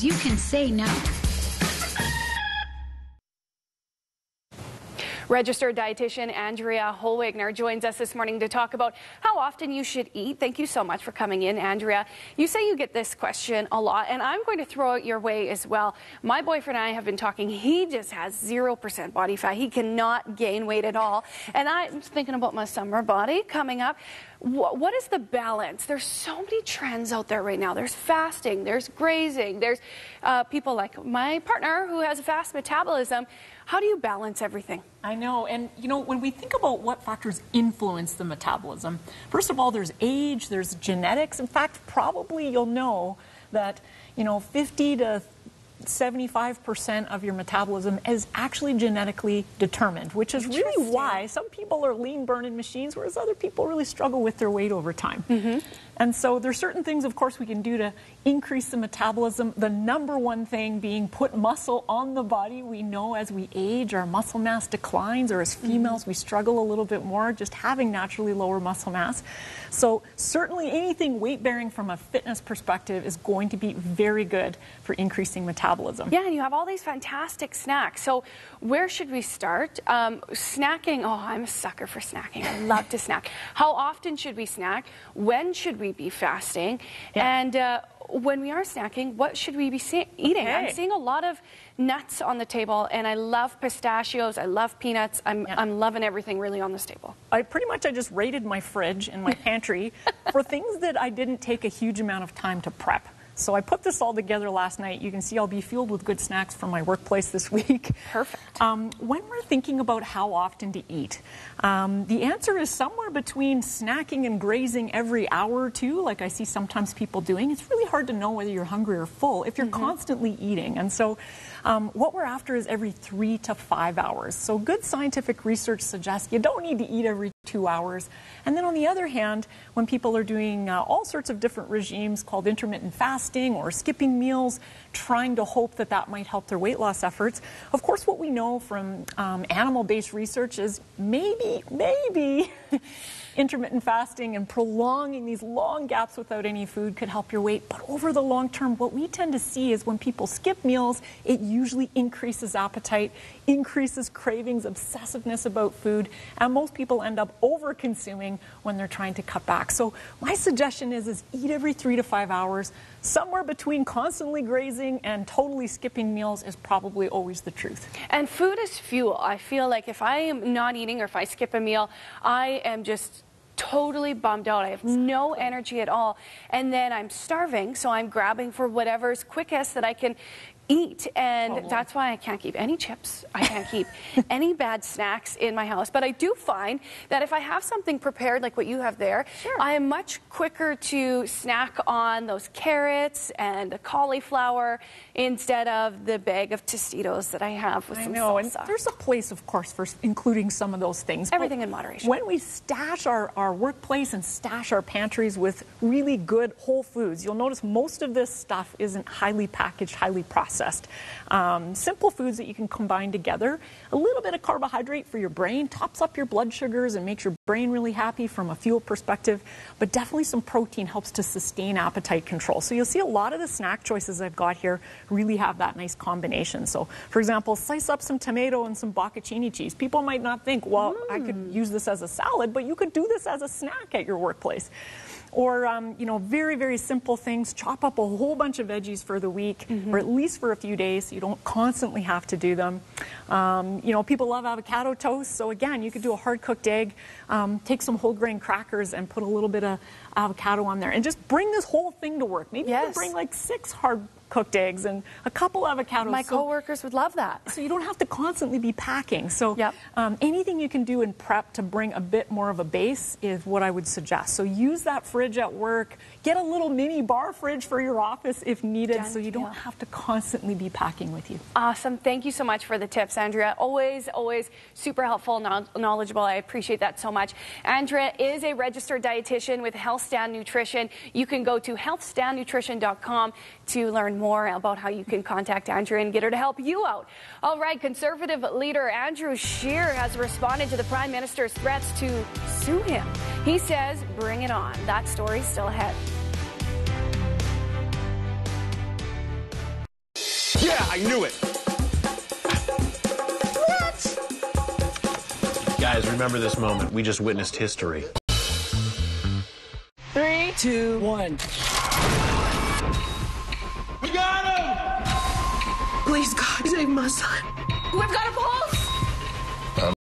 calories you can say no. Registered dietitian Andrea Holwigner joins us this morning to talk about how often you should eat. Thank you so much for coming in, Andrea. You say you get this question a lot, and I'm going to throw it your way as well. My boyfriend and I have been talking. He just has 0% body fat. He cannot gain weight at all. And I'm thinking about my summer body coming up. What is the balance? There's so many trends out there right now. There's fasting, there's grazing, there's people like my partner who has a fast metabolism. How do you balance everything? I know, and you know, when we think about what factors influence the metabolism, first of all, there's age, there's genetics. In fact, probably you'll know that, 50 to 75% of your metabolism is actually genetically determined, which is really why some people are lean burning machines, whereas other people really struggle with their weight over time. And so there's certain things, of course, we can do to increase the metabolism. The number one thing being put muscle on the body. We know as we age, our muscle mass declines, or as females, we struggle a little bit more just having naturally lower muscle mass. So certainly anything weight-bearing from a fitness perspective is going to be very good for increasing metabolism. Yeah, and you have all these fantastic snacks. So where should we start? Snacking, I'm a sucker for snacking. I love to snack. How often should we snack? When should we be fasting? And when we are snacking, what should we be eating? I'm seeing a lot of nuts on the table, and I love pistachios. I love peanuts. I'm loving everything really on this table. I just raided my fridge and my pantry for things that I didn't take a huge amount of time to prep. So I put this all together last night. You can see I'll be fueled with good snacks from my workplace this week. Perfect. When we're thinking about how often to eat, the answer is somewhere between snacking and grazing every hour or two, like I see sometimes people doing. It's really hard to know whether you're hungry or full if you're constantly eating. And so what we're after is every 3 to 5 hours. So good scientific research suggests you don't need to eat every 2 hours. And then on the other hand, when people are doing all sorts of different regimes called intermittent fasting or skipping meals, trying to hope that that might help their weight loss efforts, of course what we know from animal-based research is maybe intermittent fasting and prolonging these long gaps without any food could help your weight. But over the long term, what we tend to see is when people skip meals, it usually increases appetite, increases cravings, obsessiveness about food, and most people end up over-consuming when they're trying to cut back. So my suggestion is eat every 3 to 5 hours. Somewhere between constantly grazing and totally skipping meals is probably always the truth. And food is fuel. I feel like if I am not eating or if I skip a meal, I am just totally bummed out. I have no energy at all. And then I'm starving, so I'm grabbing for whatever's quickest that I can eat, and that's why I can't keep any chips. I can't keep any bad snacks in my house. But I do find that if I have something prepared like what you have there, I am much quicker to snack on those carrots and the cauliflower instead of the bag of Tostitos that I have with some salsa. And there's a place, of course, for including some of those things. Everything in moderation. When we stash our workplace and stash our pantries with really good whole foods, you'll notice most of this stuff isn't highly packaged, highly processed. Simple foods that you can combine together. A little bit of carbohydrate for your brain tops up your blood sugars and makes your brain really happy from a fuel perspective, but definitely some protein helps to sustain appetite control. So you'll see a lot of the snack choices I've got here really have that nice combination. So for example, slice up some tomato and some bocconcini cheese. People might not think, well, I could use this as a salad, but you could do this as a snack at your workplace. Or, very, very simple things. Chop up a whole bunch of veggies for the week, or at least for a few days, so you don't constantly have to do them. People love avocado toast, so again, you could do a hard-cooked egg, take some whole grain crackers and put a little bit of avocado on there, and just bring this whole thing to work. Maybe you can bring like 6 hard-cooked eggs and a couple avocados. My coworkers would love that. So you don't have to constantly be packing. So anything you can do in prep to bring a bit more of a base is what I would suggest. So use that fridge at work. Get a little mini bar fridge for your office if needed, so you don't have to constantly be packing with you. Awesome. Thank you so much for the tips, Andrea. Always super helpful, knowledgeable. I appreciate that so much. Andrea is a registered dietitian with HealthStand Nutrition. You can go to healthstandnutrition.com to learn more about how you can contact Andrea and get her to help you out. All right, Conservative leader Andrew Scheer has responded to the Prime Minister's threats to sue him. He says, bring it on. That story's still ahead. Yeah, I knew it. What? Guys, remember this moment. We just witnessed history. 3, 2, 1. We got him! Please, God, save my son. We've got a pulse!